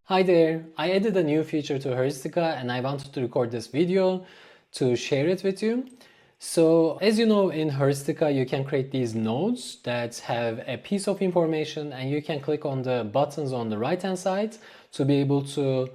Hi there! I added a new feature to Heuristica and I wanted to record this video to share it with you. So as you know, in Heuristica you can create these nodes that have a piece of information and you can click on the buttons on the right hand side to be able to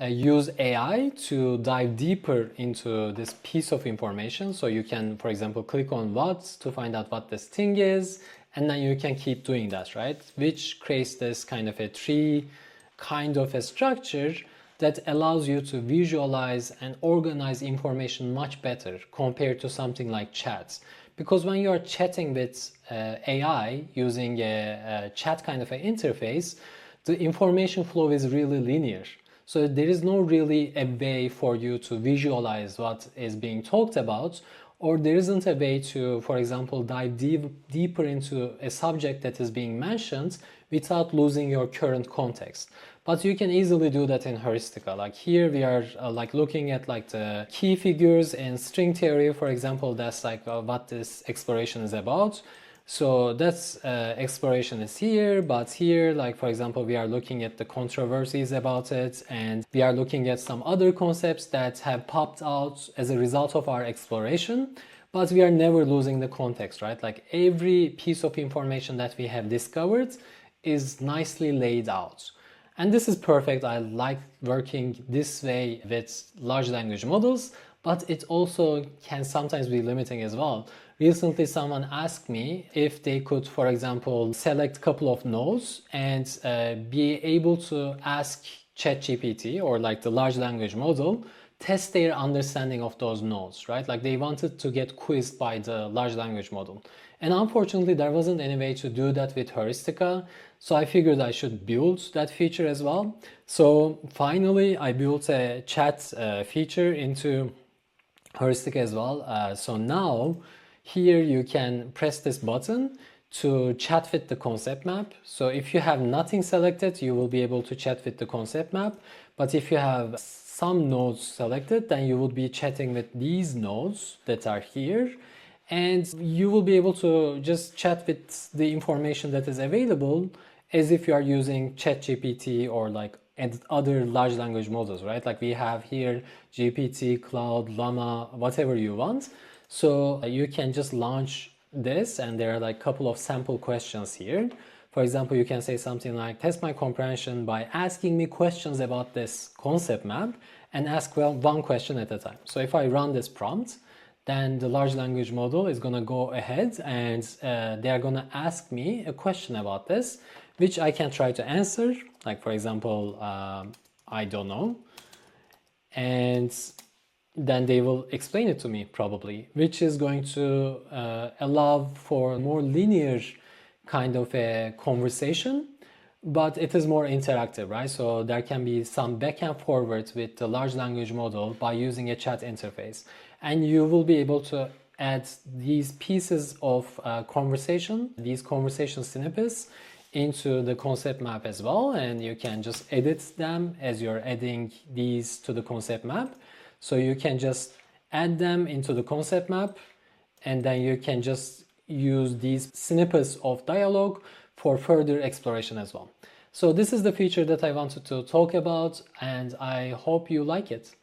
use AI to dive deeper into this piece of information. So you can, for example, click on what to find out what this thing is, and then you can keep doing that, right? Which creates this kind of a tree kind of a structure that allows you to visualize and organize information much better compared to something like chats. Because when you are chatting with AI using a chat kind of an interface, the information flow is really linear. So there is no really a way for you to visualize what is being talked about, or there isn't a way to, for example, dive deeper into a subject that is being mentioned without losing your current context. But you can easily do that in Heuristica. Like here we are like looking at like the key figures in string theory, for example. That's like what this exploration is about. So that's exploration is here, but here, like for example, we are looking at the controversies about it, and we are looking at some other concepts that have popped out as a result of our exploration, but we are never losing the context, right? Like every piece of information that we have discovered is nicely laid out. And this is perfect. I like working this way with large language models, but it also can sometimes be limiting as well. Recently, someone asked me if they could, for example, select a couple of nodes and be able to ask ChatGPT or like the large language model test their understanding of those nodes, right? Like they wanted to get quizzed by the large language model. And unfortunately, there wasn't any way to do that with Heuristica. So I figured I should build that feature as well. So finally, I built a chat feature into Heuristic as well. So now here you can press this button to chat with the concept map. So if you have nothing selected, you will be able to chat with the concept map. But if you have some nodes selected, then you will be chatting with these nodes that are here. And you will be able to just chat with the information that is available as if you are using ChatGPT or like and other large language models, right? Like we have here GPT, Cloud, Llama, whatever you want. So you can just launch this, and there are like a couple of sample questions here. For example, you can say something like, test my comprehension by asking me questions about this concept map, and ask well one question at a time. So if I run this prompt, then the large language model is going to go ahead and they are going to ask me a question about this, which I can try to answer. Like for example, I don't know. And then they will explain it to me probably, which is going to allow for more linear kind of a conversation, but it is more interactive, right? So there can be some back and forwards with the large language model by using a chat interface. And you will be able to add these pieces of conversation, these conversation snippets into the concept map as well. And you can just edit them as you're adding these to the concept map. So you can just add them into the concept map, and then you can just use these snippets of dialogue for further exploration as well. So this is the feature that I wanted to talk about, and I hope you like it.